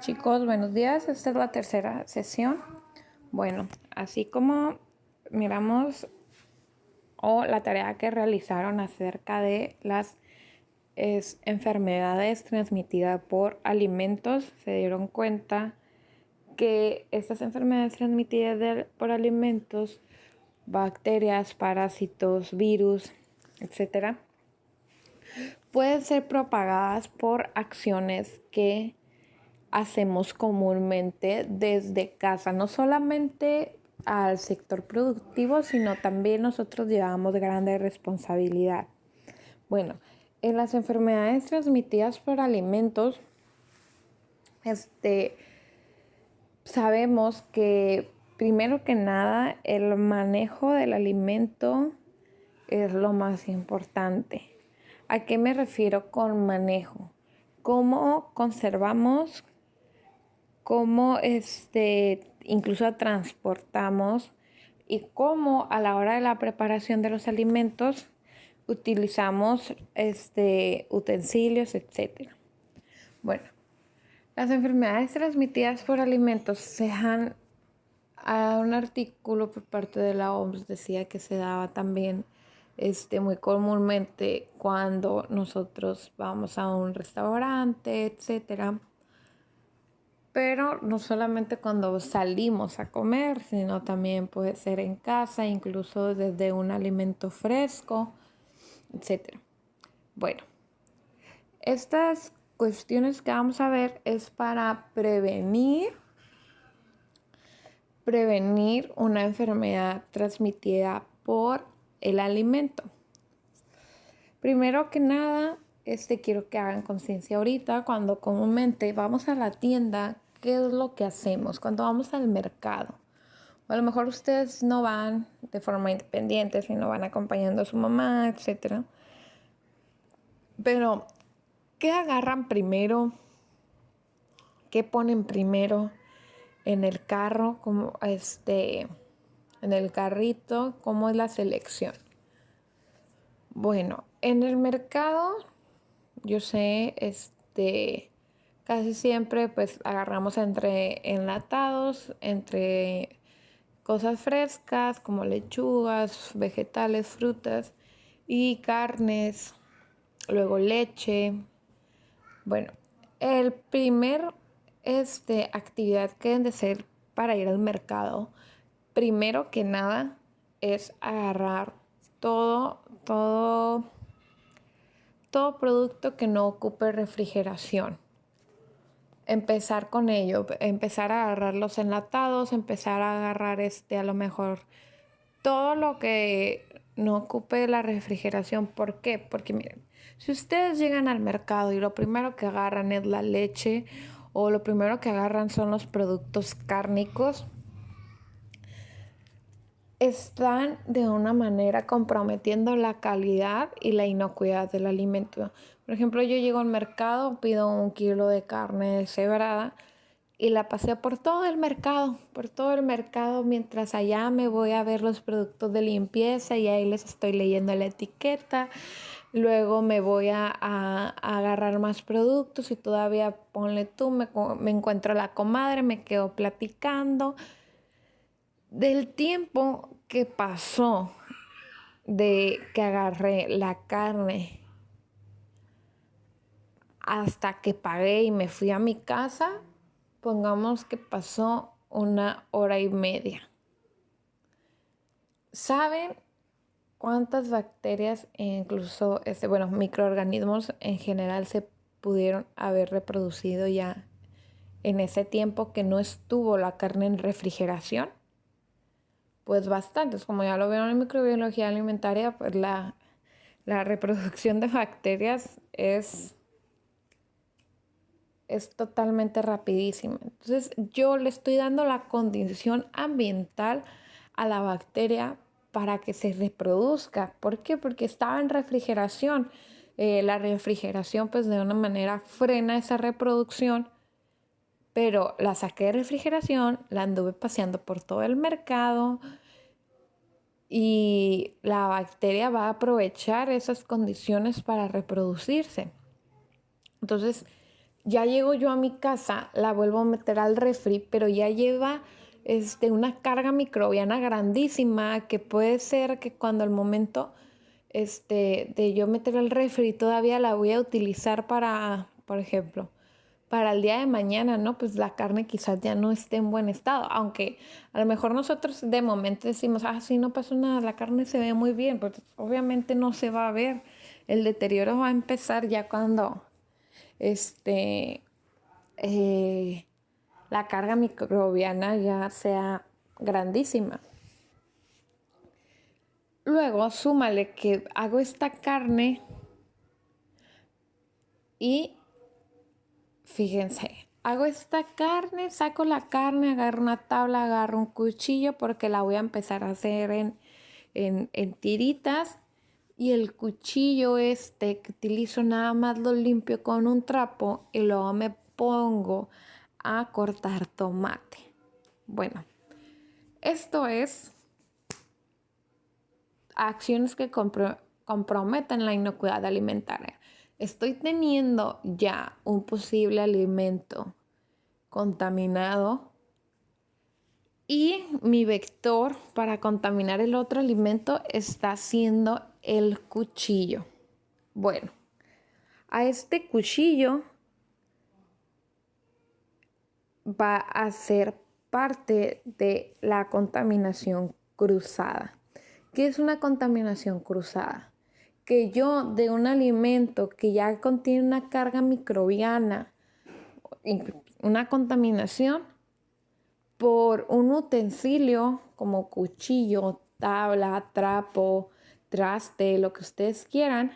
Chicos, buenos días. Esta es la tercera sesión. Bueno, así como miramos la tarea que realizaron acerca de las enfermedades transmitidas por alimentos, se dieron cuenta que estas enfermedades transmitidas por alimentos, bacterias, parásitos, virus, etcétera, pueden ser propagadas por acciones que hacemos comúnmente desde casa, no solamente al sector productivo, sino también nosotros llevamos grande responsabilidad. Bueno, en las enfermedades transmitidas por alimentos, sabemos que primero que nada el manejo del alimento es lo más importante. ¿A qué me refiero con manejo? ¿Cómo conservamos? Cómo incluso transportamos y cómo a la hora de la preparación de los alimentos utilizamos utensilios, etcétera. Bueno, las enfermedades transmitidas por alimentos a un artículo por parte de la OMS decía que se daba también muy comúnmente cuando nosotros vamos a un restaurante, etcétera. Pero no solamente cuando salimos a comer, sino también puede ser en casa, incluso desde un alimento fresco, etc. Bueno, estas cuestiones que vamos a ver es para prevenir una enfermedad transmitida por el alimento. Primero que nada, quiero que hagan conciencia ahorita cuando comúnmente vamos a la tienda. ¿Qué es lo que hacemos cuando vamos al mercado? O a lo mejor ustedes no van de forma independiente, sino van acompañando a su mamá, etc. Pero, ¿qué agarran primero? ¿Qué ponen primero en el carro? En el carrito, ¿cómo es la selección? Bueno, en el mercado, yo sé, casi siempre pues agarramos entre enlatados, entre cosas frescas como lechugas, vegetales, frutas y carnes, luego leche. Bueno, el primer actividad que deben de ser para ir al mercado, primero que nada, es agarrar todo producto que no ocupe refrigeración. Empezar con ello, empezar a agarrar los enlatados, empezar a agarrar a lo mejor todo lo que no ocupe la refrigeración. ¿Por qué? Porque miren, si ustedes llegan al mercado y lo primero que agarran es la leche o lo primero que agarran son los productos cárnicos, están de una manera comprometiendo la calidad y la inocuidad del alimento. Por ejemplo, yo llego al mercado, pido 1 kilo de carne deshebrada y la paseo por todo el mercado, mientras allá me voy a ver los productos de limpieza y ahí les estoy leyendo la etiqueta. Luego me voy a agarrar más productos y todavía ponle tú, me encuentro a la comadre, me quedo platicando. Del tiempo que pasó de que agarré la carne hasta que pagué y me fui a mi casa, pongamos que pasó 1 hora y media. ¿Saben cuántas bacterias e incluso microorganismos en general se pudieron haber reproducido ya en ese tiempo que no estuvo la carne en refrigeración? Pues bastantes, como ya lo vieron en microbiología alimentaria, pues la reproducción de bacterias es totalmente rapidísima. Entonces yo le estoy dando la condición ambiental a la bacteria para que se reproduzca. ¿Por qué? Porque estaba en refrigeración. La refrigeración pues de una manera frena esa reproducción, pero la saqué de refrigeración, la anduve paseando por todo el mercado y la bacteria va a aprovechar esas condiciones para reproducirse. Entonces, ya llego yo a mi casa, la vuelvo a meter al refri, pero ya lleva una carga microbiana grandísima, que puede ser que cuando al momento de yo meter al refri todavía la voy a utilizar para, por ejemplo, para el día de mañana, ¿no? Pues la carne quizás ya no esté en buen estado, aunque a lo mejor nosotros de momento decimos, sí, no pasó nada, la carne se ve muy bien, pues obviamente no se va a ver. El deterioro va a empezar ya cuando este, eh, la carga microbiana ya sea grandísima. Luego, súmale que hago esta carne y fíjense, hago esta carne, saco la carne, agarro una tabla, agarro un cuchillo porque la voy a empezar a hacer en tiritas. Y el cuchillo que utilizo nada más lo limpio con un trapo y luego me pongo a cortar tomate. Bueno, esto es acciones que comprometen la inocuidad alimentaria. Estoy teniendo ya un posible alimento contaminado y mi vector para contaminar el otro alimento está siendo el cuchillo. Bueno, a este cuchillo va a ser parte de la contaminación cruzada. ¿Qué es una contaminación cruzada? Que yo de un alimento que ya contiene una carga microbiana, una contaminación, por un utensilio como cuchillo, tabla, trapo, traste, lo que ustedes quieran,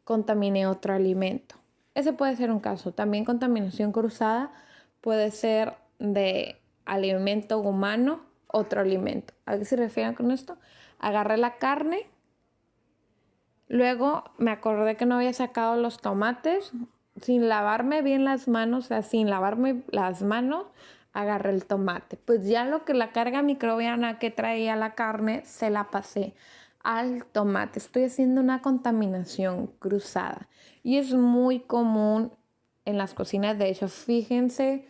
contamine otro alimento. Ese puede ser un caso. También contaminación cruzada puede ser de alimento humano, otro alimento. ¿A qué se refieren con esto? Agarré la carne, luego me acordé que no había sacado los tomates, sin lavarme bien las manos, o sea, sin lavarme las manos, agarré el tomate. Pues ya lo que la carga microbiana que traía la carne, se la pasé al tomate. Estoy haciendo una contaminación cruzada y es muy común en las cocinas. De hecho, fíjense,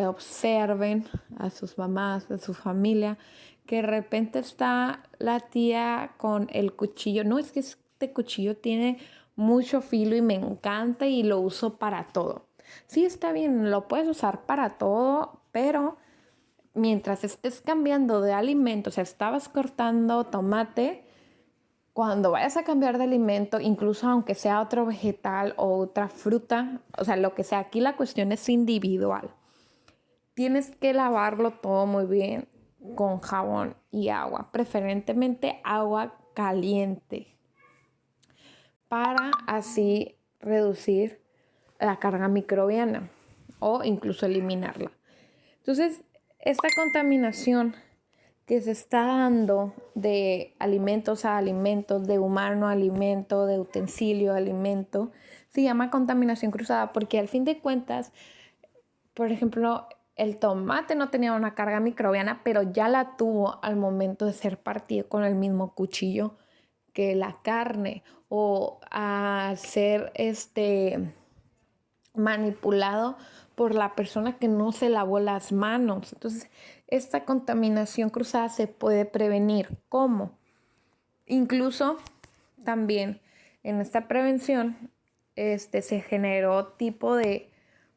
observen a sus mamás, a su familia, que de repente está la tía con el cuchillo. No, es que este cuchillo tiene mucho filo y me encanta y lo uso para todo. Sí, está bien, lo puedes usar para todo, pero mientras estés cambiando de alimento, o sea, estabas cortando tomate, cuando vayas a cambiar de alimento, incluso aunque sea otro vegetal o otra fruta, o sea, lo que sea, aquí la cuestión es individual. Tienes que lavarlo todo muy bien con jabón y agua, preferentemente agua caliente, para así reducir la carga microbiana o incluso eliminarla. Entonces, esta contaminación que se está dando de alimentos a alimentos, de humano a alimento, de utensilio a alimento, se llama contaminación cruzada porque al fin de cuentas, por ejemplo, el tomate no tenía una carga microbiana, pero ya la tuvo al momento de ser partido con el mismo cuchillo que la carne, o a ser manipulado por la persona que no se lavó las manos. Entonces, esta contaminación cruzada se puede prevenir. ¿Cómo? Incluso también en esta prevención se generó tipo de,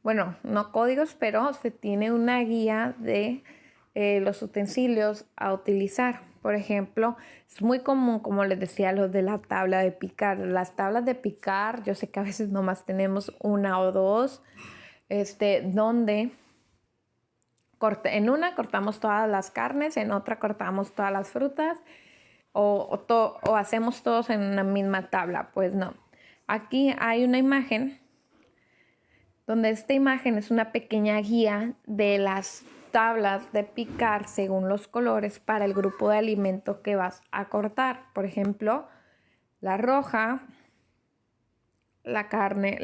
bueno, no códigos, pero se tiene una guía de los utensilios a utilizar. Por ejemplo, es muy común, como les decía, lo de la tabla de picar. Las tablas de picar, yo sé que a veces nomás tenemos una o dos, donde en una cortamos todas las carnes, en otra cortamos todas las frutas, o hacemos todos en una misma tabla. Pues no. Aquí hay una imagen donde esta imagen es una pequeña guía de las tablas de picar según los colores para el grupo de alimento que vas a cortar. Por ejemplo, la roja, la carne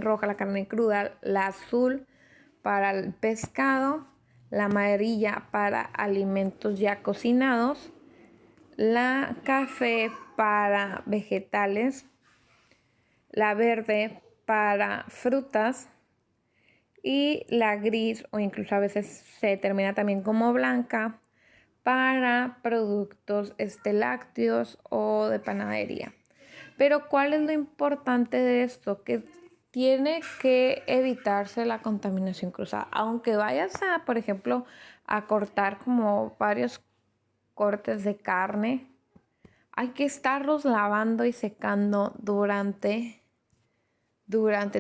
roja, la carne cruda, la azul para el pescado, la amarilla para alimentos ya cocinados, la café para vegetales, la verde para frutas y la gris o incluso a veces se termina también como blanca para productos lácteos o de panadería. Pero ¿cuál es lo importante de esto? Que tiene que evitarse la contaminación cruzada. Aunque vayas a, por ejemplo, a cortar como varios cortes de carne, hay que estarlos lavando y secando durante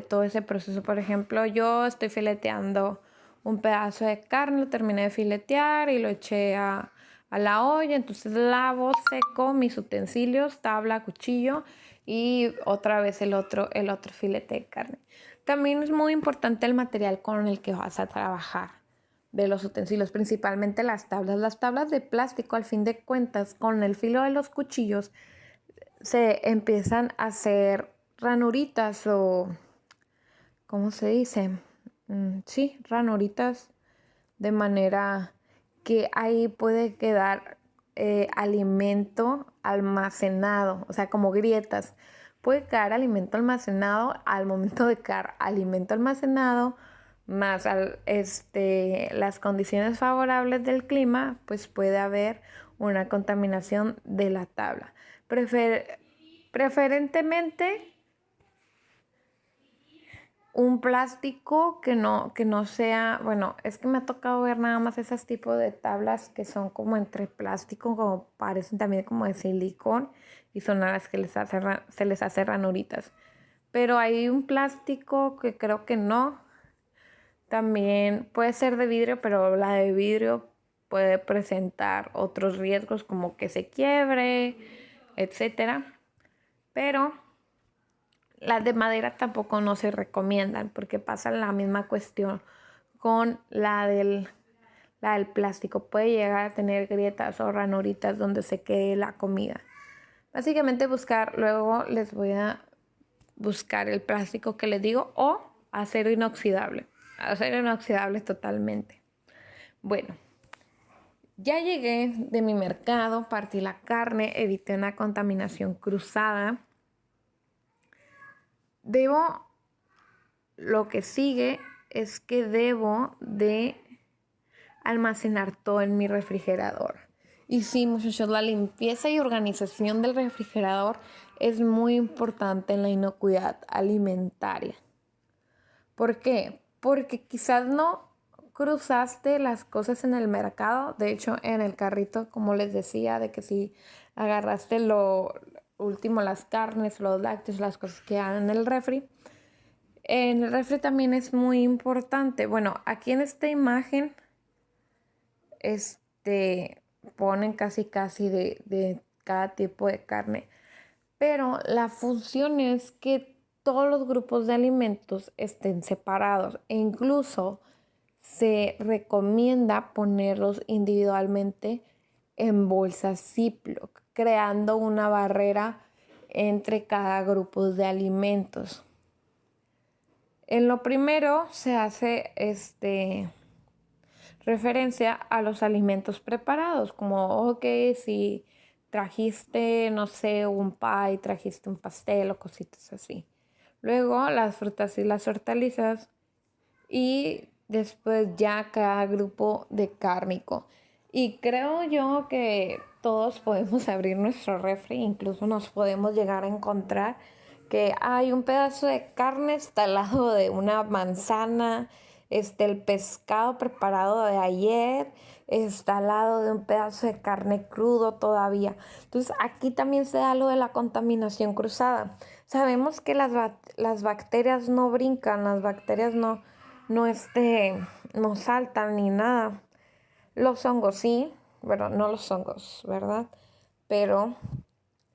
todo ese proceso. Por ejemplo, yo estoy fileteando un pedazo de carne, lo terminé de filetear y lo eché a la olla. Entonces lavo, seco mis utensilios, tabla, cuchillo y otra vez el otro filete de carne. También es muy importante el material con el que vas a trabajar de los utensilios, principalmente las tablas. Las tablas de plástico, al fin de cuentas, con el filo de los cuchillos, se empiezan a hacer ranuritas o, ¿cómo se dice? Sí, ranuritas, de manera que ahí puede quedar alimento almacenado, o sea, como grietas. Puede quedar alimento almacenado al momento de quedar alimento almacenado, más las condiciones favorables del clima, pues puede haber una contaminación de la tabla. Preferentemente un plástico que no sea, bueno, es que me ha tocado ver nada más esos tipos de tablas que son como entre plástico, como parecen también como de silicón y son a las que se les hace ranuritas. Pero hay un plástico que creo que no, también puede ser de vidrio, pero la de vidrio puede presentar otros riesgos como que se quiebre, etcétera. Pero las de madera tampoco no se recomiendan porque pasa la misma cuestión con la del plástico. Puede llegar a tener grietas o ranuritas donde se quede la comida. Básicamente luego les voy a buscar el plástico que les digo o acero inoxidable. Acero inoxidable totalmente. Bueno, ya llegué de mi mercado, partí la carne, evité una contaminación cruzada. Lo que sigue es que debo de almacenar todo en mi refrigerador. Y sí, muchachos, la limpieza y organización del refrigerador es muy importante en la inocuidad alimentaria. ¿Por qué? Porque quizás no cruzaste las cosas en el mercado. De hecho, en el carrito, como les decía, de que si agarraste lo último, las carnes, los lácteos, las cosas que hay en el refri. En el refri también es muy importante. Bueno, aquí en esta imagen ponen casi de cada tipo de carne. Pero la función es que todos los grupos de alimentos estén separados e incluso se recomienda ponerlos individualmente en bolsas Ziploc, creando una barrera entre cada grupo de alimentos. En lo primero se hace referencia a los alimentos preparados, como, ok, si trajiste, no sé, un pie, trajiste un pastel o cositas así. Luego las frutas y las hortalizas y después ya cada grupo de cárnico. Y creo yo que todos podemos abrir nuestro refri, incluso nos podemos llegar a encontrar que hay un pedazo de carne está al lado de una manzana, el pescado preparado de ayer está al lado de un pedazo de carne crudo todavía. Entonces aquí también se da lo de la contaminación cruzada. Sabemos que las bacterias no brincan, las bacterias no saltan ni nada. Los hongos sí, bueno, no los hongos, ¿verdad? Pero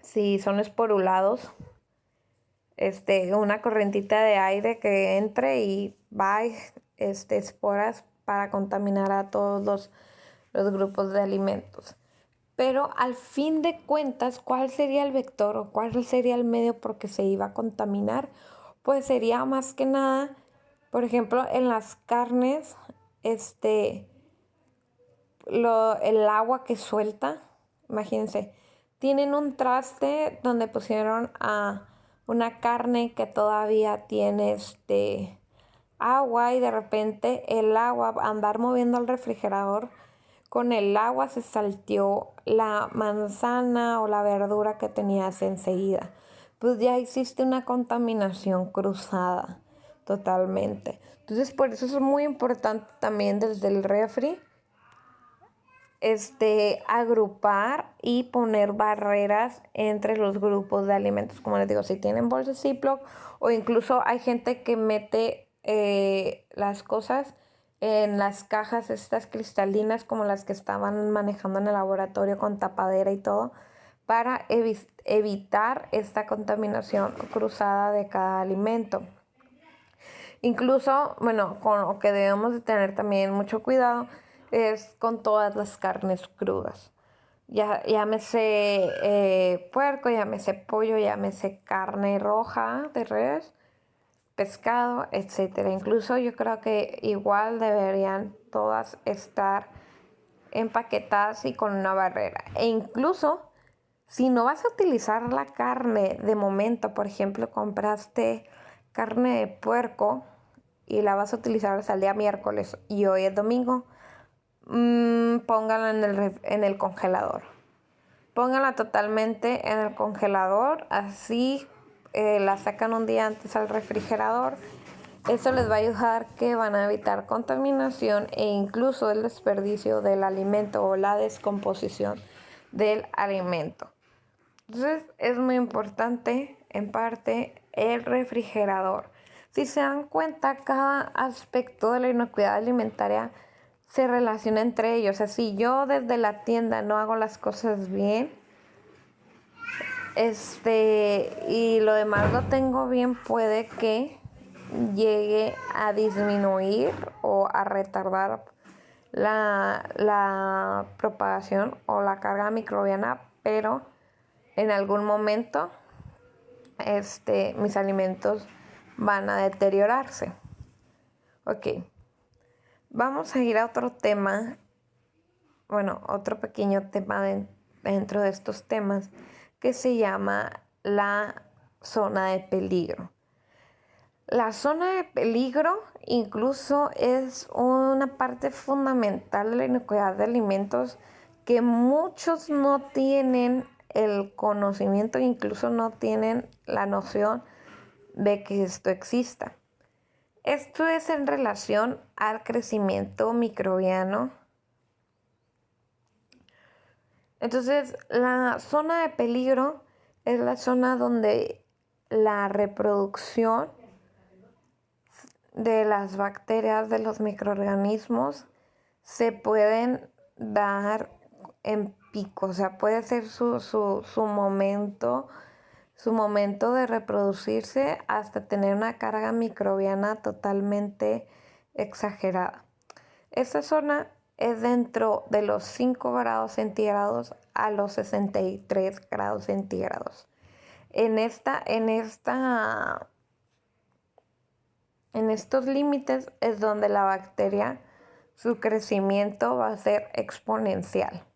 si son esporulados, una corrientita de aire que entre y va esporas para contaminar a todos los grupos de alimentos. Pero al fin de cuentas, ¿cuál sería el vector o cuál sería el medio por que se iba a contaminar? Pues sería más que nada, por ejemplo, en las carnes, el agua que suelta, imagínense, tienen un traste donde pusieron a una carne que todavía tiene agua y de repente el agua, andar moviendo el refrigerador, con el agua se salteó la manzana o la verdura que tenías enseguida. Pues ya existe una contaminación cruzada totalmente. Entonces por eso es muy importante también desde el refri agrupar y poner barreras entre los grupos de alimentos. Como les digo, si tienen bolsas Ziploc o incluso hay gente que mete las cosas en las cajas estas cristalinas como las que estaban manejando en el laboratorio con tapadera y todo para evitar esta contaminación cruzada de cada alimento. Incluso, bueno, con lo que debemos de tener también mucho cuidado es con todas las carnes crudas. Llámese puerco, llámese pollo, llámese carne roja de res, pescado, etcétera. Incluso yo creo que igual deberían todas estar empaquetadas y con una barrera. E incluso si no vas a utilizar la carne de momento, por ejemplo, compraste carne de puerco y la vas a utilizar hasta el día miércoles y hoy es domingo, póngala en el congelador. Póngala totalmente en el congelador, así la sacan un día antes al refrigerador. Eso les va a ayudar que van a evitar contaminación e incluso el desperdicio del alimento o la descomposición del alimento. Entonces es muy importante en parte el refrigerador. Si se dan cuenta, cada aspecto de la inocuidad alimentaria se relaciona entre ellos. O sea, si yo desde la tienda no hago las cosas bien, y lo demás lo tengo bien, puede que llegue a disminuir o a retardar la propagación o la carga microbiana, pero en algún momento mis alimentos van a deteriorarse. Ok, vamos a ir a otro tema, bueno, otro pequeño tema dentro de estos temas que se llama la zona de peligro. La zona de peligro incluso es una parte fundamental de la inocuidad de alimentos que muchos no tienen el conocimiento e incluso no tienen la noción de que esto exista. Esto es en relación al crecimiento microbiano. Entonces, la zona de peligro es la zona donde la reproducción de las bacterias, de los microorganismos, se pueden dar en pico. O sea, puede ser su momento de reproducirse hasta tener una carga microbiana totalmente exagerada. Esta zona es dentro de los 5 grados centígrados a los 63 grados centígrados. En estos límites es donde la bacteria, su crecimiento va a ser exponencial.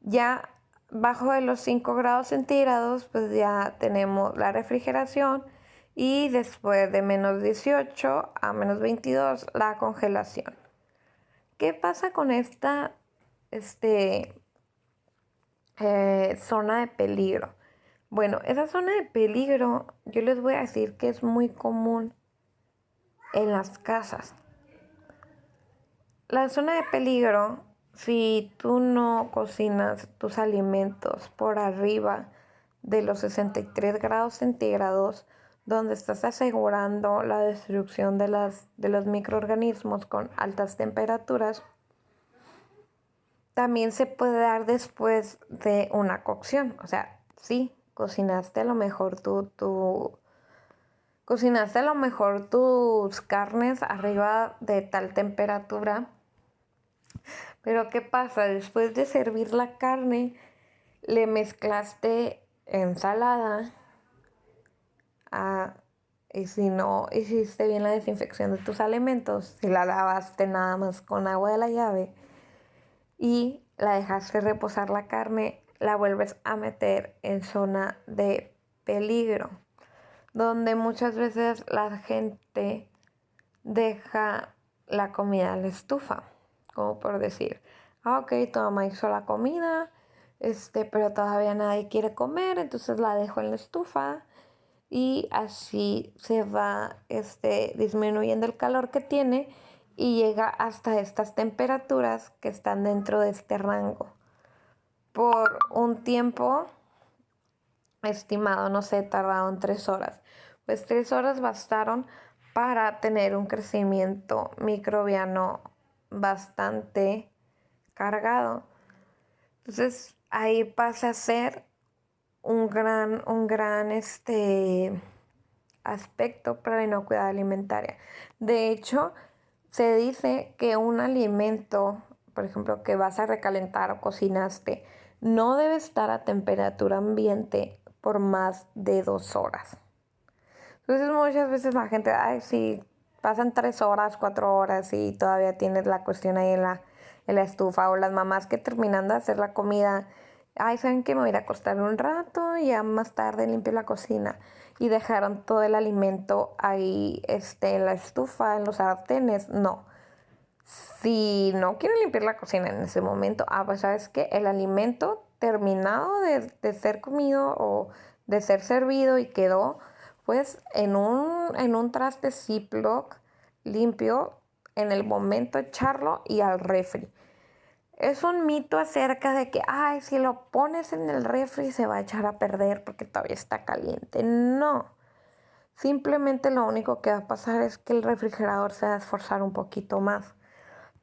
Ya bajo de los 5 grados centígrados, pues ya tenemos la refrigeración y después de menos 18 a menos 22, la congelación. ¿Qué pasa con esta zona de peligro? Bueno, esa zona de peligro yo les voy a decir que es muy común en las casas. La zona de peligro, si tú no cocinas tus alimentos por arriba de los 63 grados centígrados, donde estás asegurando la destrucción de los microorganismos con altas temperaturas, también se puede dar después de una cocción. O sea, sí, cocinaste a lo mejor cocinaste a lo mejor tus carnes arriba de tal temperatura, pero ¿qué pasa? Después de servir la carne, le mezclaste ensalada, y si no hiciste bien la desinfección de tus alimentos, si la lavaste nada más con agua de la llave y la dejaste reposar la carne, la vuelves a meter en zona de peligro. donde muchas veces la gente deja la comida en la estufa, como por decir, ok, tu mamá hizo la comida, pero todavía nadie quiere comer, entonces la dejo en la estufa y así se va, disminuyendo el calor que tiene y llega hasta estas temperaturas que están dentro de este rango. Por un tiempo estimado, no sé, tardaron 3 horas. Pues 3 horas bastaron para tener un crecimiento microbiano bastante cargado. Entonces ahí pasa a ser un gran aspecto para la inocuidad alimentaria. De hecho, se dice que un alimento, por ejemplo, que vas a recalentar o cocinaste, no debe estar a temperatura ambiente por más de 2 horas. Entonces muchas veces la gente, ay, sí, pasan 3 horas, 4 horas y todavía tienes la cuestión ahí en la estufa. O las mamás que terminando de hacer la comida, ay, ¿saben qué? Me voy a ir a acostar un rato y ya más tarde limpio la cocina. Y dejaron todo el alimento ahí, en la estufa, en los sartenes. No. Si no quieren limpiar la cocina en ese momento, pues sabes que el alimento terminado de ser comido o de ser servido y quedó pues en un traste Ziploc limpio, en el momento echarlo y al refri. Es un mito acerca de que, ay, si lo pones en el refri se va a echar a perder porque todavía está caliente. No. Simplemente lo único que va a pasar es que el refrigerador se va a esforzar un poquito más.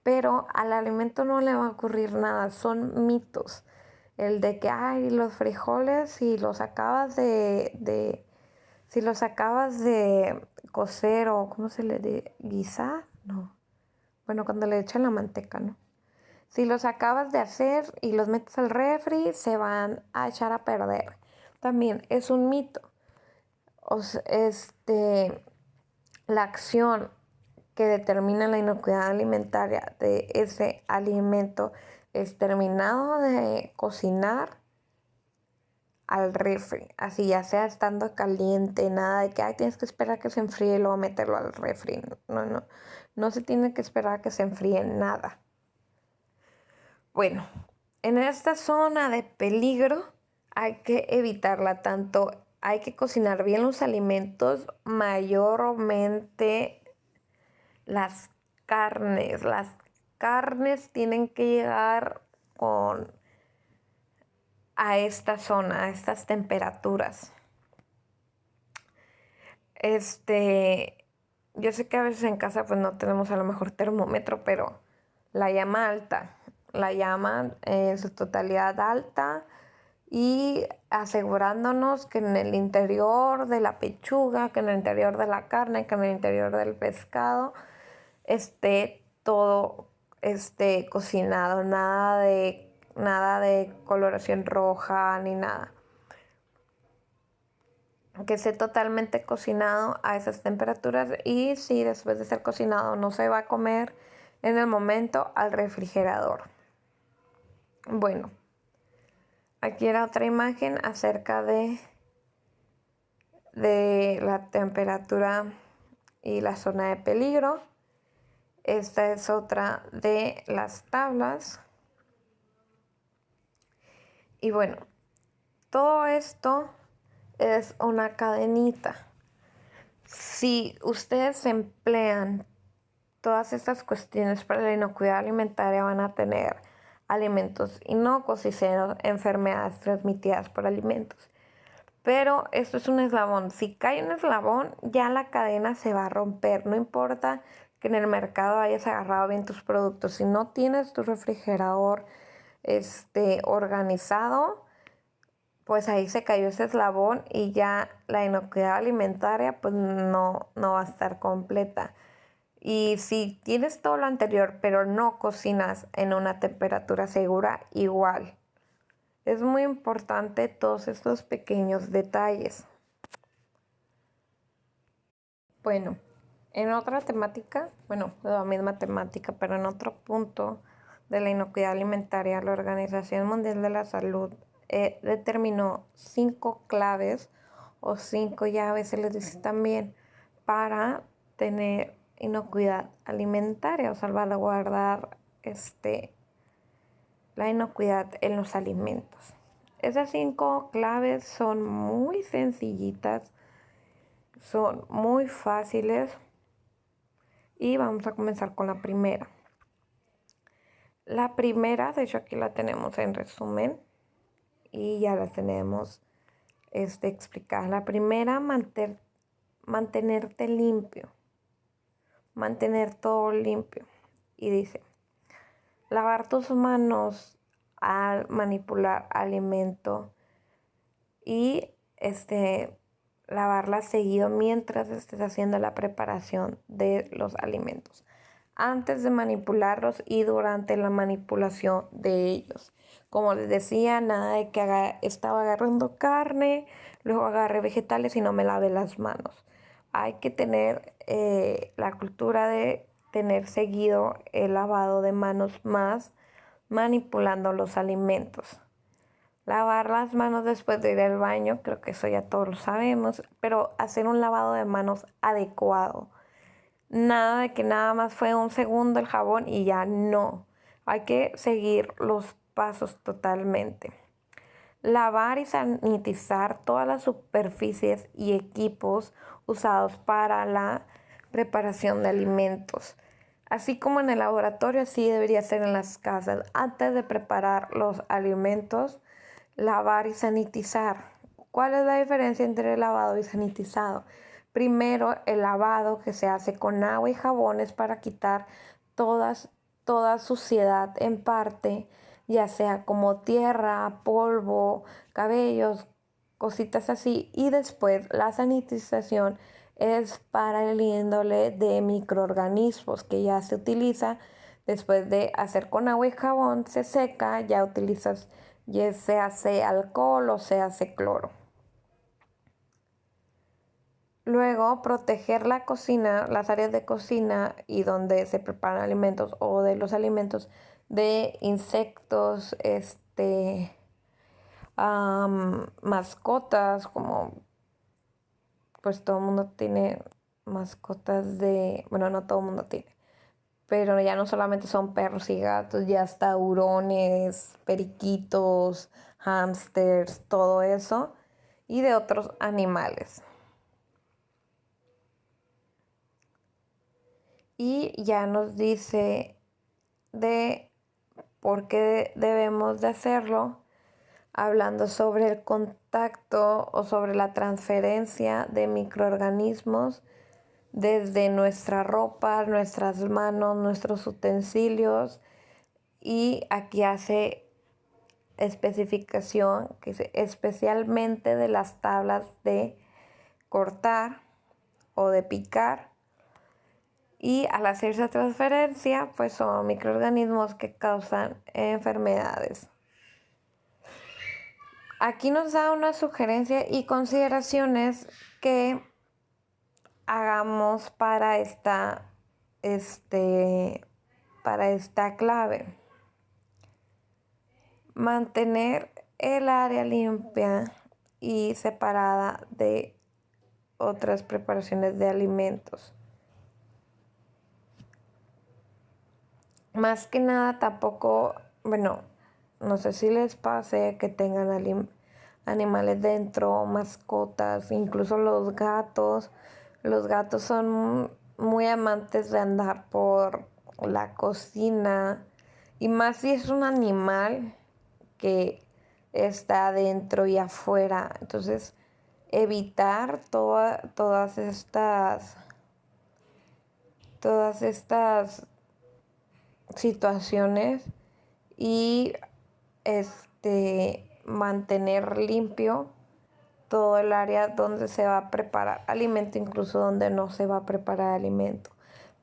Pero al alimento no le va a ocurrir nada, son mitos. El de que, ay, los frijoles, si los acabas de cocer o, ¿cómo se le dice? ¿Guisar? No. Bueno, cuando le echan la manteca, ¿no? Si los acabas de hacer y los metes al refri, se van a echar a perder. También es un mito. O sea, la acción que determina la inocuidad alimentaria de ese alimento es terminado de cocinar al refri, así ya sea estando caliente, nada de que ay, tienes que esperar que se enfríe y luego meterlo al refri. No, no, no se tiene que esperar a que se enfríe nada. Bueno, en esta zona de peligro hay que evitarla tanto, hay que cocinar bien los alimentos, mayormente las carnes. Las carnes tienen que llegar a esta zona, a estas temperaturas. Yo sé que a veces en casa pues no tenemos a lo mejor termómetro, pero la llama alta, la llama en su totalidad alta y asegurándonos que en el interior de la pechuga, que en el interior de la carne, que en el interior del pescado esté todo cocinado, nada de coloración roja ni nada. Que esté totalmente cocinado a esas temperaturas y si después de ser cocinado no se va a comer en el momento, al refrigerador. Bueno, aquí era otra imagen acerca de la temperatura y la zona de peligro. Esta es otra de las tablas. Y bueno, todo esto es una cadenita. Si ustedes emplean todas estas cuestiones para la inocuidad alimentaria, van a tener alimentos inocuos y cero enfermedades transmitidas por alimentos. Pero esto es un eslabón. Si cae un eslabón, ya la cadena se va a romper. No importa que en el mercado hayas agarrado bien tus productos. Si no tienes tu refrigerador organizado, pues ahí se cayó ese eslabón y ya la inocuidad alimentaria pues no va a estar completa. Y si tienes todo lo anterior pero no cocinas en una temperatura segura, igual. Es muy importante todos estos pequeños detalles. Bueno, en otra temática, la misma temática, pero en otro punto de la inocuidad alimentaria, la Organización Mundial de la Salud determinó 5 claves o 5 ya a veces les dice también, para tener inocuidad alimentaria o salvaguardar la inocuidad en los alimentos. Esas 5 claves son muy sencillitas, son muy fáciles y vamos a comenzar con la primera. La primera, de hecho aquí la tenemos en resumen y ya la tenemos explicada. La primera, mantenerte limpio, mantener todo limpio. Y dice, lavar tus manos al manipular alimento y lavarlas seguido mientras estés haciendo la preparación de los alimentos, antes de manipularlos y durante la manipulación de ellos. Como les decía, nada de que estaba agarrando carne, luego agarré vegetales y no me lave las manos. Hay que tener la cultura de tener seguido el lavado de manos más manipulando los alimentos. Lavar las manos después de ir al baño, creo que eso ya todos lo sabemos, pero hacer un lavado de manos adecuado. Nada de que nada más fue un segundo el jabón y ya no. Hay que seguir los pasos totalmente. Lavar y sanitizar todas las superficies y equipos usados para la preparación de alimentos. Así como en el laboratorio, así debería ser en las casas. Antes de preparar los alimentos, lavar y sanitizar. ¿Cuál es la diferencia entre lavado y sanitizado? Primero, el lavado que se hace con agua y jabones para quitar toda suciedad en parte, ya sea como tierra, polvo, cabellos, cositas así. Y después la sanitización es para el índole de microorganismos que ya se utiliza después de hacer con agua y jabón, se seca, ya utilizas, ya se hace alcohol o se hace cloro. Luego, proteger la cocina, las áreas de cocina y donde se preparan alimentos o de los alimentos de insectos, mascotas, como pues todo el mundo tiene mascotas bueno, no todo el mundo tiene, pero ya no solamente son perros y gatos, ya hasta hurones, periquitos, hámsters, todo eso, y de otros animales. Y ya nos dice de por qué debemos de hacerlo, hablando sobre el contacto o sobre la transferencia de microorganismos desde nuestra ropa, nuestras manos, nuestros utensilios. Y aquí hace especificación que es especialmente de las tablas de cortar o de picar. Y al hacer esa transferencia, pues son microorganismos que causan enfermedades. Aquí nos da una sugerencia y consideraciones que hagamos para esta clave. Mantener el área limpia y separada de otras preparaciones de alimentos. Más que nada tampoco, bueno, no sé si les pase que tengan animales dentro, mascotas, incluso los gatos. Los gatos son muy amantes de andar por la cocina y más si es un animal que está adentro y afuera. Entonces, evitar todas estas situaciones y mantener limpio todo el área donde se va a preparar alimento, incluso donde no se va a preparar alimento.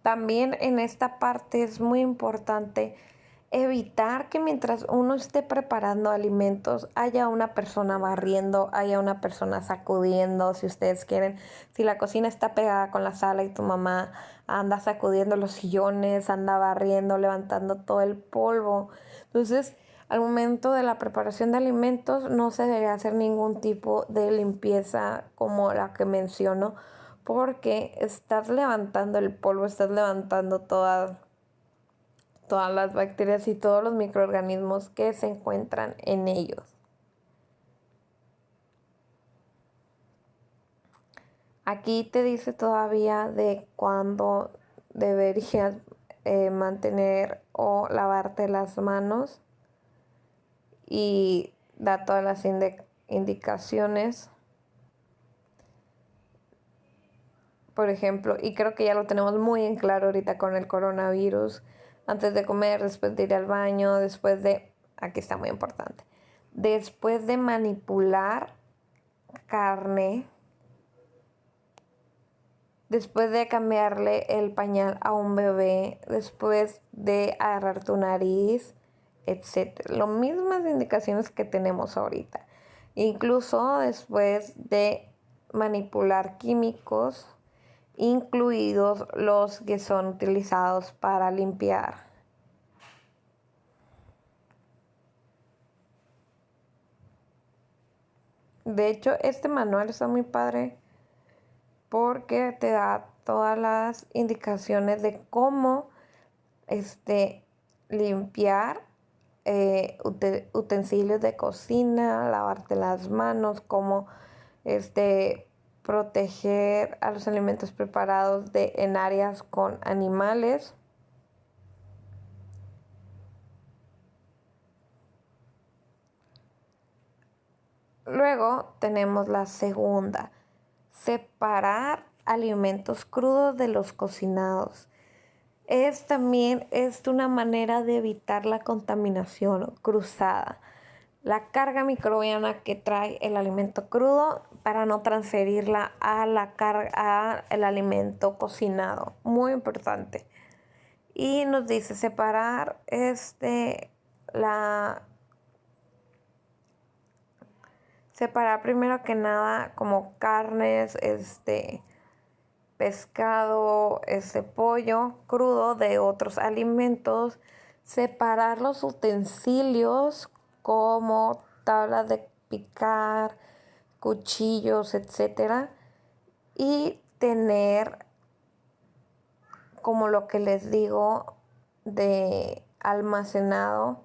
También en esta parte es muy importante evitar que mientras uno esté preparando alimentos haya una persona barriendo, haya una persona sacudiendo, si ustedes quieren. Si la cocina está pegada con la sala y tu mamá anda sacudiendo los sillones, anda barriendo, levantando todo el polvo. Entonces Al momento de la preparación de alimentos no se debería hacer ningún tipo de limpieza como la que menciono, porque estás levantando el polvo, estás levantando todas las bacterias y todos los microorganismos que se encuentran en ellos. Aquí te dice todavía de cuándo deberías mantener o lavarte las manos y da todas las indicaciones. Por ejemplo, y creo que ya lo tenemos muy en claro ahorita con el coronavirus, antes de comer, después de ir al baño, aquí está muy importante, después de manipular carne, después de cambiarle el pañal a un bebé, después de agarrar tu nariz, etc. Las mismas indicaciones que tenemos ahorita. Incluso después de manipular químicos, incluidos los que son utilizados para limpiar. De hecho, este manual está muy padre porque te da todas las indicaciones de cómo limpiar utensilios de cocina, lavarte las manos, cómo proteger a los alimentos preparados en áreas con animales. Luego tenemos la segunda, separar alimentos crudos de los cocinados. También es una manera de evitar la contaminación cruzada, la carga microbiana que trae el alimento crudo para no transferirla a el alimento cocinado. Muy importante. Y nos dice separar separar primero que nada como carnes, pescado, pollo crudo de otros alimentos, separar los utensilios como tablas de picar, cuchillos, etcétera, y tener, como lo que les digo, de almacenado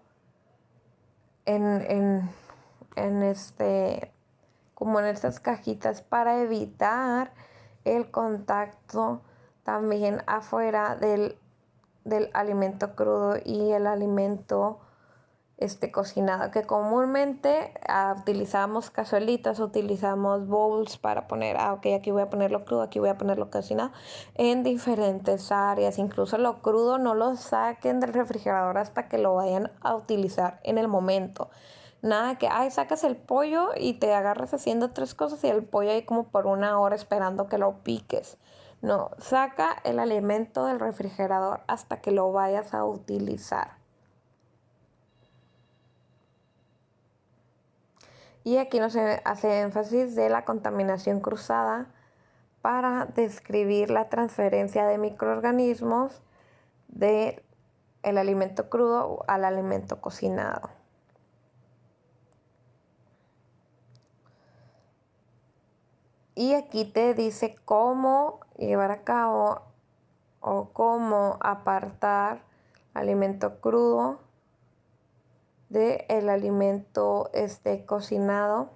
como en estas cajitas para evitar el contacto también afuera del alimento crudo y el alimento cocinado, que comúnmente utilizamos cazuelitas, utilizamos bowls para poner, aquí voy a ponerlo crudo, aquí voy a ponerlo cocinado, en diferentes áreas. Incluso lo crudo no lo saquen del refrigerador hasta que lo vayan a utilizar en el momento. Nada que, sacas el pollo y te agarras haciendo 3 cosas y el pollo ahí como por 1 hora esperando que lo piques. No, saca el alimento del refrigerador hasta que lo vayas a utilizar. Y aquí nos hace énfasis de la contaminación cruzada para describir la transferencia de microorganismos del alimento crudo al alimento cocinado. Y aquí te dice cómo llevar a cabo o cómo apartar alimento crudo del alimento cocinado.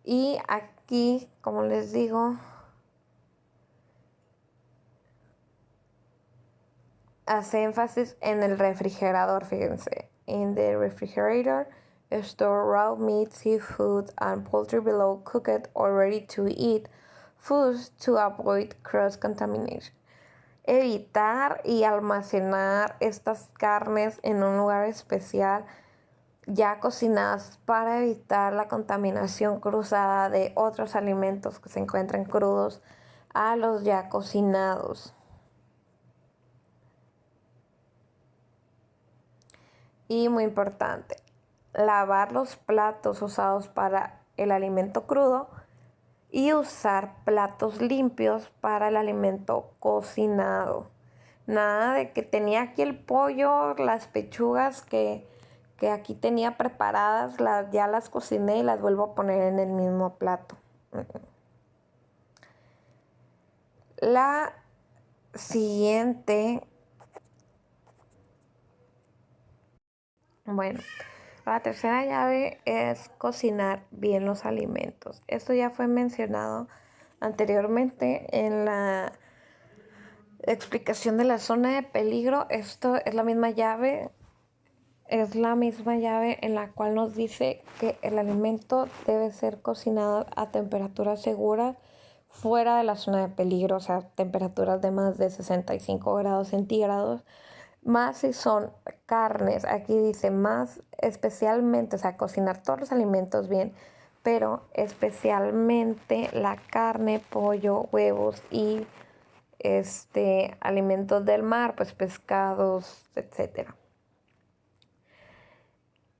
Y aquí, como les digo, hace énfasis en el refrigerador, fíjense. In the refrigerator, store raw meat, seafood, and poultry below cooked or ready to eat foods to avoid cross-contamination. Evitar y almacenar estas carnes en un lugar especial ya cocinadas para evitar la contaminación cruzada de otros alimentos que se encuentran crudos a los ya cocinados. Y muy importante, lavar los platos usados para el alimento crudo y usar platos limpios para el alimento cocinado. Nada de que tenía aquí el pollo, las pechugas que aquí tenía preparadas, ya las cociné y las vuelvo a poner en el mismo plato. La siguiente, bueno, la tercera llave es cocinar bien los alimentos. Esto ya fue mencionado anteriormente en la explicación de la zona de peligro. Esto es la misma llave. Es la misma llave en la cual nos dice que el alimento debe ser cocinado a temperaturas seguras fuera de la zona de peligro, o sea, temperaturas de más de 65 grados centígrados, más si son carnes, aquí dice más especialmente, o sea, cocinar todos los alimentos bien, pero especialmente la carne, pollo, huevos y alimentos del mar, pues pescados, etcétera.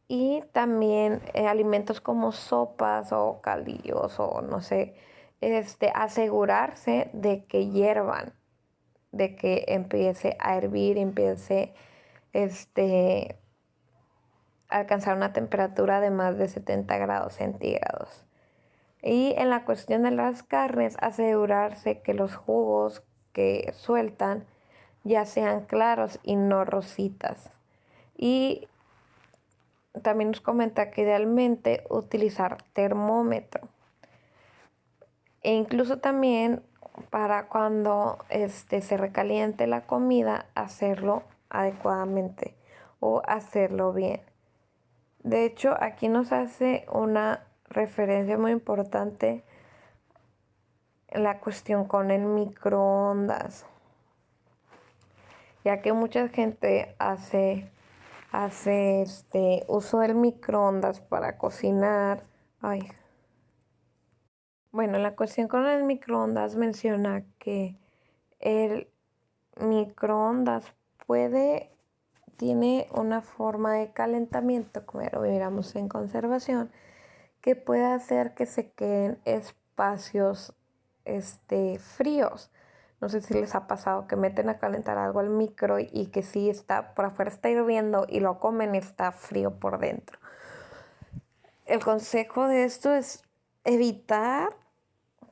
Y también alimentos como sopas o caldillos o no sé, asegurarse de que hiervan, de que empiece a hervir, empiece a alcanzar una temperatura de más de 70 grados centígrados. Y en la cuestión de las carnes, asegurarse que los jugos que sueltan ya sean claros y no rositas. Y también nos comenta que idealmente utilizar termómetro. E incluso también para cuando se recaliente la comida, hacerlo adecuadamente o hacerlo bien. De hecho, aquí nos hace una referencia muy importante en la cuestión con el microondas, ya que mucha gente hace uso del microondas para cocinar. Ay. Bueno, la cuestión con el microondas menciona que el microondas tiene una forma de calentamiento, como ya lo miramos en conservación, que puede hacer que se queden espacios fríos. No sé si les ha pasado que meten a calentar algo al micro y que sí está, por afuera está hirviendo y lo comen y está frío por dentro. El consejo de esto es evitar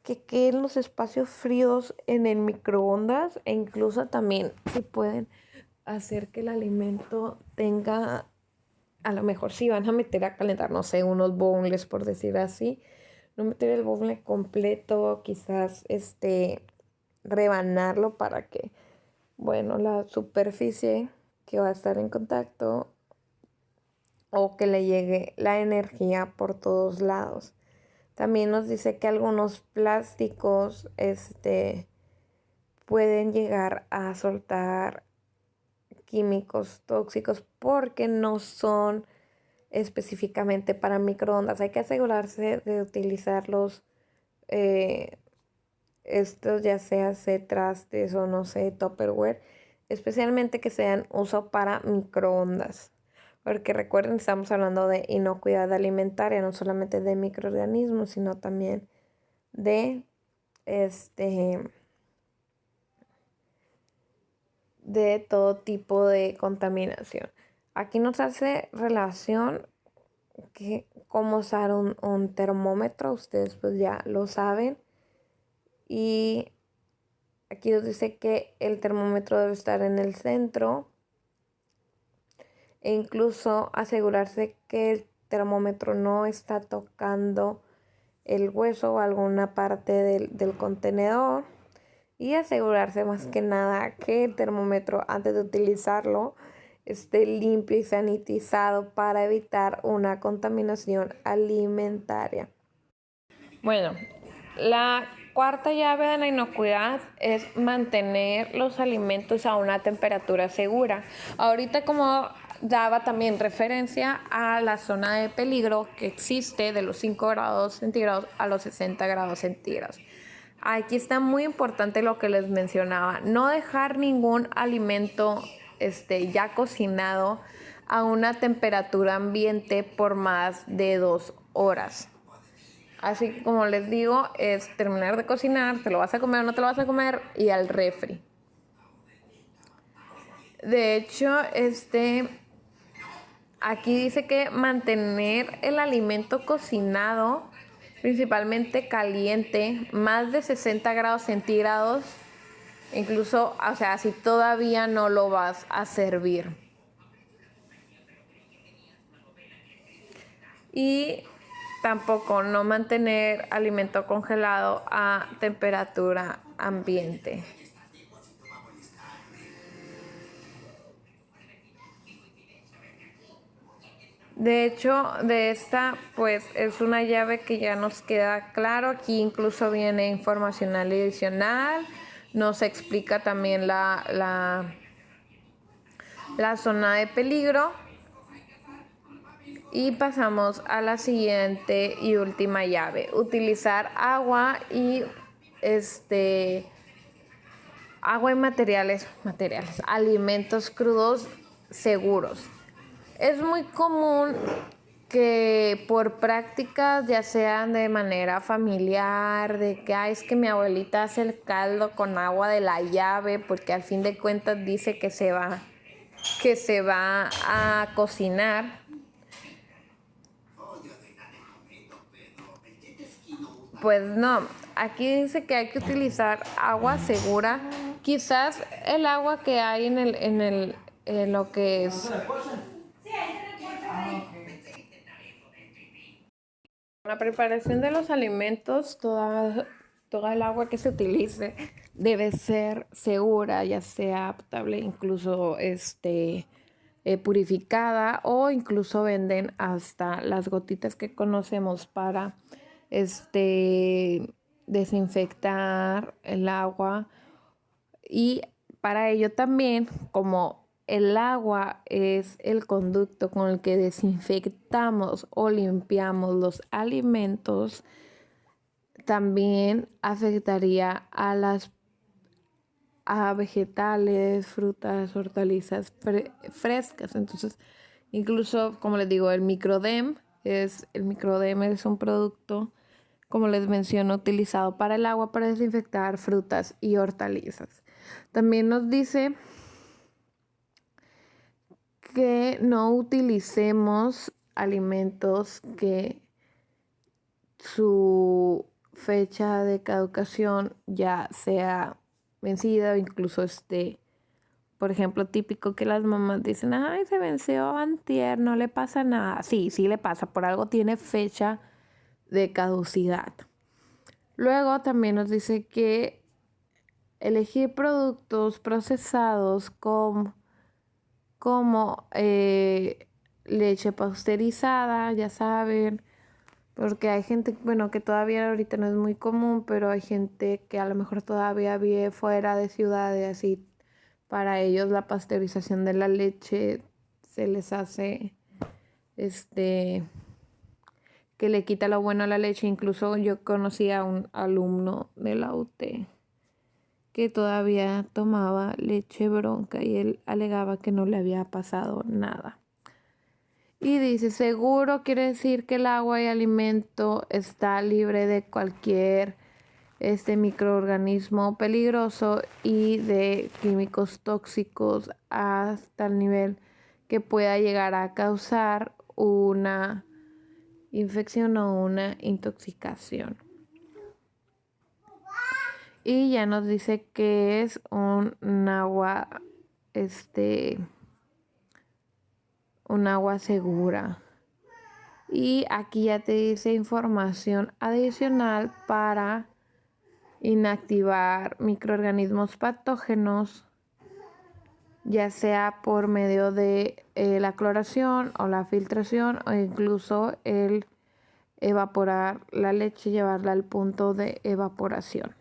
que queden los espacios fríos en el microondas e incluso también se pueden hacer que el alimento tenga, a lo mejor si van a meter a calentar, no sé, unos boneless por decir así, no meter el boneless completo, quizás rebanarlo para que, bueno, la superficie que va a estar en contacto o que le llegue la energía por todos lados. También nos dice que algunos plásticos pueden llegar a soltar químicos tóxicos porque no son específicamente para microondas. Hay que asegurarse de utilizarlos, estos ya sea trastes o no sé, Tupperware, especialmente que sean uso para microondas. Porque recuerden, estamos hablando de inocuidad alimentaria, no solamente de microorganismos, sino también de de todo tipo de contaminación. Aquí nos hace relación que cómo usar un termómetro, ustedes pues ya lo saben. Y aquí nos dice que el termómetro debe estar en el centro e incluso asegurarse que el termómetro no está tocando el hueso o alguna parte del contenedor y asegurarse más que nada que el termómetro antes de utilizarlo esté limpio y sanitizado para evitar una contaminación alimentaria. Bueno, la cuarta llave de la inocuidad es mantener los alimentos a una temperatura segura. Ahorita como daba también referencia a la zona de peligro que existe de los 5 grados centígrados a los 60 grados centígrados. Aquí está muy importante lo que les mencionaba, no dejar ningún alimento ya cocinado a una temperatura ambiente por más de 2 horas. Así que como les digo, es terminar de cocinar, te lo vas a comer o no te lo vas a comer y al refri. De hecho, aquí dice que mantener el alimento cocinado, principalmente caliente, más de 60 grados centígrados, incluso, o sea, si todavía no lo vas a servir. Y tampoco no mantener alimento congelado a temperatura ambiente. De hecho, de esta, pues es una llave que ya nos queda claro. Aquí incluso viene información adicional. Nos explica también la zona de peligro. Y pasamos a la siguiente y última llave. Utilizar agua y agua y materiales, alimentos crudos seguros. Es muy común que por prácticas, ya sean de manera familiar, de que es que mi abuelita hace el caldo con agua de la llave, porque al fin de cuentas dice que se va a cocinar. Pues no, aquí dice que hay que utilizar agua segura. Quizás el agua que hay en lo que es la preparación de los alimentos, toda el agua que se utilice debe ser segura, ya sea potable, incluso purificada, o incluso venden hasta las gotitas que conocemos para desinfectar el agua. Y para ello también, como el agua es el conducto con el que desinfectamos o limpiamos los alimentos, también afectaría a vegetales, frutas, hortalizas frescas. Entonces, incluso, como les digo, el microdem es un producto, como les menciono, utilizado para el agua para desinfectar frutas y hortalizas. También nos dice que no utilicemos alimentos que su fecha de caducación ya sea vencida, o incluso por ejemplo, típico que las mamás dicen, ay, se venció antier, no le pasa nada. Sí, sí le pasa, por algo tiene fecha de caducidad. Luego también nos dice que elegir productos procesados como leche pasteurizada, ya saben, porque hay gente, bueno, que todavía ahorita no es muy común, pero hay gente que a lo mejor todavía vive fuera de ciudades, así para ellos la pasteurización de la leche se les hace, que le quita lo bueno a la leche. Incluso yo conocí a un alumno de la UT que todavía tomaba leche bronca y él alegaba que no le había pasado nada. Y dice, seguro quiere decir que el agua y alimento está libre de cualquier microorganismo peligroso y de químicos tóxicos hasta el nivel que pueda llegar a causar una infección o una intoxicación. Y ya nos dice que es un agua, un agua segura. Y aquí ya te dice información adicional para inactivar microorganismos patógenos, ya sea por medio de la cloración o la filtración, o incluso el evaporar la leche, llevarla al punto de evaporación.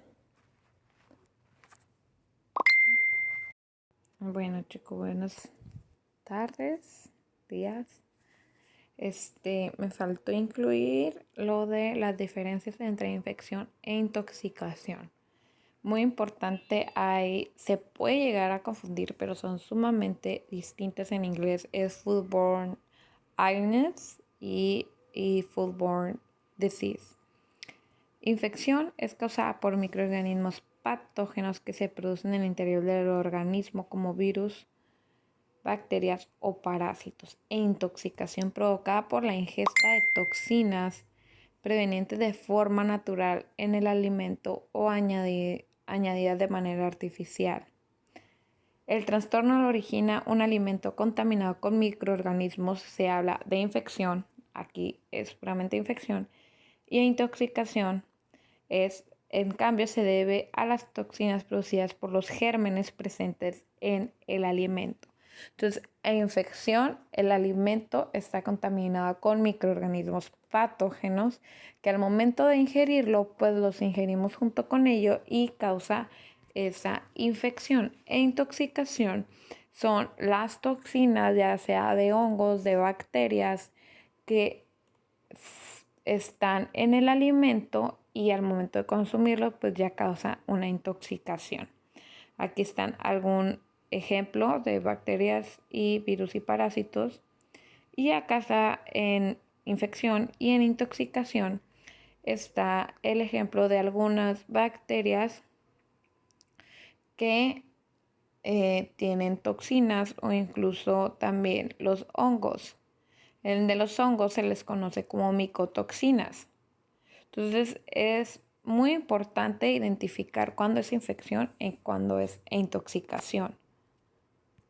Bueno, chicos, buenas tardes, días. Me faltó incluir lo de las diferencias entre infección e intoxicación. Muy importante, se puede llegar a confundir, pero son sumamente distintas en inglés. Es foodborne illness y foodborne disease. Infección es causada por microorganismos patógenos que se producen en el interior del organismo como virus, bacterias o parásitos, e intoxicación provocada por la ingesta de toxinas provenientes de forma natural en el alimento o añadidas de manera artificial. El trastorno lo origina un alimento contaminado con microorganismos, se habla de infección, aquí es puramente infección, y intoxicación en cambio, se debe a las toxinas producidas por los gérmenes presentes en el alimento. Entonces, en infección, el alimento está contaminado con microorganismos patógenos que al momento de ingerirlo, pues los ingerimos junto con ello y causa esa infección e intoxicación. Son las toxinas, ya sea de hongos, de bacterias, que están en el alimento y al momento de consumirlo pues ya causa una intoxicación. Aquí están algún ejemplo de bacterias y virus y parásitos, y acá está en infección y en intoxicación está el ejemplo de algunas bacterias que tienen toxinas, o incluso también los hongos. El de los hongos se les conoce como micotoxinas. Entonces es muy importante identificar cuándo es infección y cuándo es intoxicación.